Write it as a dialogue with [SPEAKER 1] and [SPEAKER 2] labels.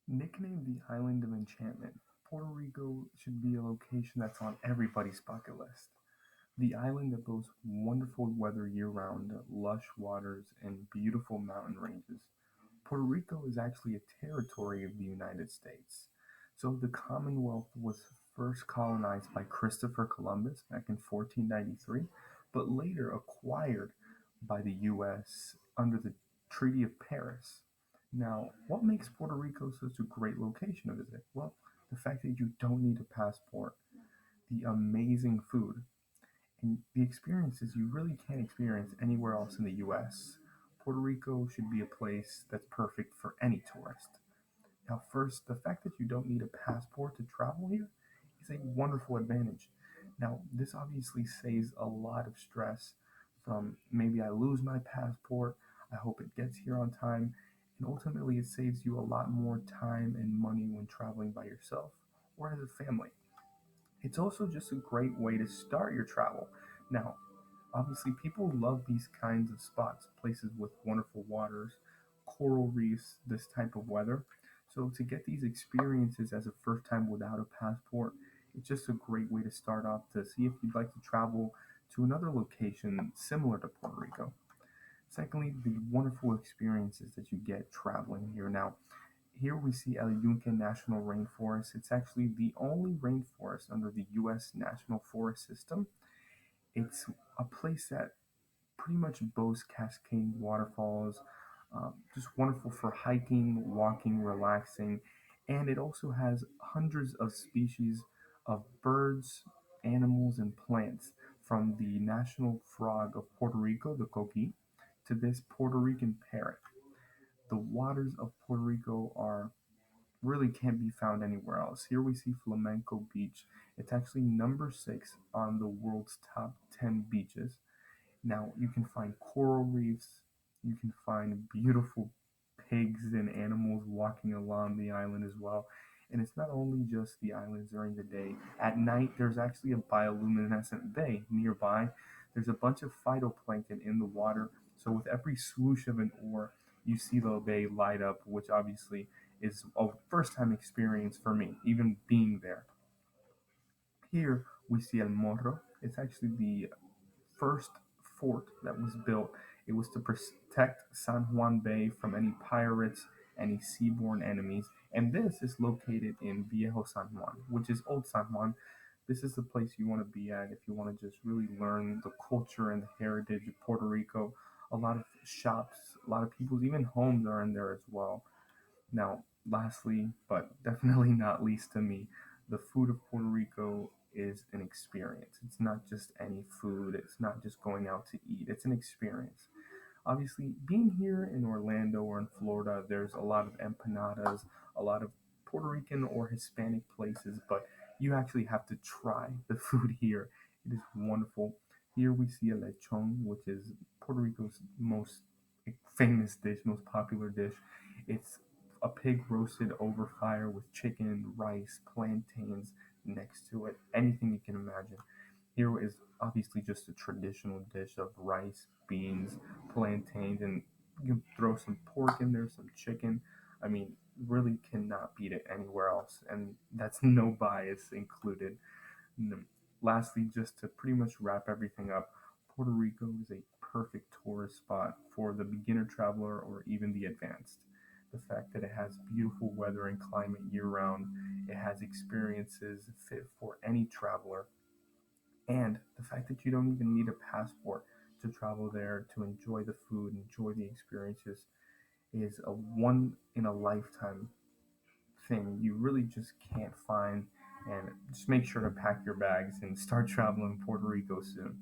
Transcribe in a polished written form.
[SPEAKER 1] Nicknamed the Island of Enchantment, Puerto Rico should be a location that's on everybody's bucket list. The island that boasts wonderful weather year round, lush waters, and beautiful mountain ranges. Puerto Rico is actually a territory of the United States. So the Commonwealth was first colonized by Christopher Columbus back in 1493, but later acquired by the US under the Treaty of Paris. Now, what makes Puerto Rico such a great location to visit? Well, the fact that you don't need a passport, the amazing food, and the experiences you really can't experience anywhere else in the US. Puerto Rico should be a place that's perfect for any tourist. Now, first, the fact that you don't need a passport to travel here is a wonderful advantage. Now, this obviously saves a lot of stress from maybe I lose my passport, I hope it gets here on time, and ultimately it saves you a lot more time and money when traveling by yourself or as a family. It's also just a great way to start your travel. Now, obviously, people love these kinds of spots, places with wonderful waters, coral reefs, this type of weather. So, to get these experiences as a first time without a passport, it's just a great way to start off to see if you'd like to travel to another location similar to Puerto Rico. Secondly, the wonderful experiences that you get traveling here. Now, here we see El Yunque National Rainforest. It's actually the only rainforest under the U.S. National Forest System. It's a place that pretty much boasts cascading waterfalls, just wonderful for hiking, walking, relaxing, and it also has hundreds of species of birds, animals, and plants from the national frog of Puerto Rico, the coqui, to this Puerto Rican parrot. The waters of Puerto Rico are really can't be found anywhere else. Here we see Flamenco Beach. It's actually number six on the world's top 10 beaches. Now, you can find coral reefs, you can find beautiful pigs and animals walking along the island as well. And it's not only just the islands during the day. At night, there's actually a bioluminescent bay nearby. There's a bunch of phytoplankton in the water. So, with every swoosh of an oar, you see the bay light up, which obviously is a first time experience for me, even being there. Here, we see El Morro. It's actually the first fort that was built. It was to protect San Juan Bay from any pirates, any seaborne enemies, and this is located in Viejo San Juan, which is Old San Juan. This is the place you want to be at if you want to just really learn the culture and the heritage of Puerto Rico. A lot of shops, a lot of people's even homes are in there as well. Now, lastly, but definitely not least to me, the food of Puerto Rico is an experience. It's not just any food, it's not just going out to eat, it's an experience. Obviously, being here in Orlando or in Florida, there's a lot of empanadas, a lot of Puerto Rican or Hispanic places, but you actually have to try the food here. It is wonderful. Here we see a lechon, which is Puerto Rico's most famous dish, most popular dish. It's a pig roasted over fire with chicken, rice, plantains next to it, anything you can imagine. Here is obviously just a traditional dish of rice, beans, plantains, and you can throw some pork in there, some chicken. I mean, really cannot beat it anywhere else, and that's no bias included. And lastly, just to pretty much wrap everything up, Puerto Rico is a perfect tourist spot for the beginner traveler or even the advanced. The fact that it has beautiful weather and climate year round, it has experiences fit for any traveler, and the fact that you don't even need a passport to travel there to enjoy the food, enjoy the experiences is a one in a lifetime thing you really just can't find. And just make sure to pack your bags and start traveling Puerto Rico soon.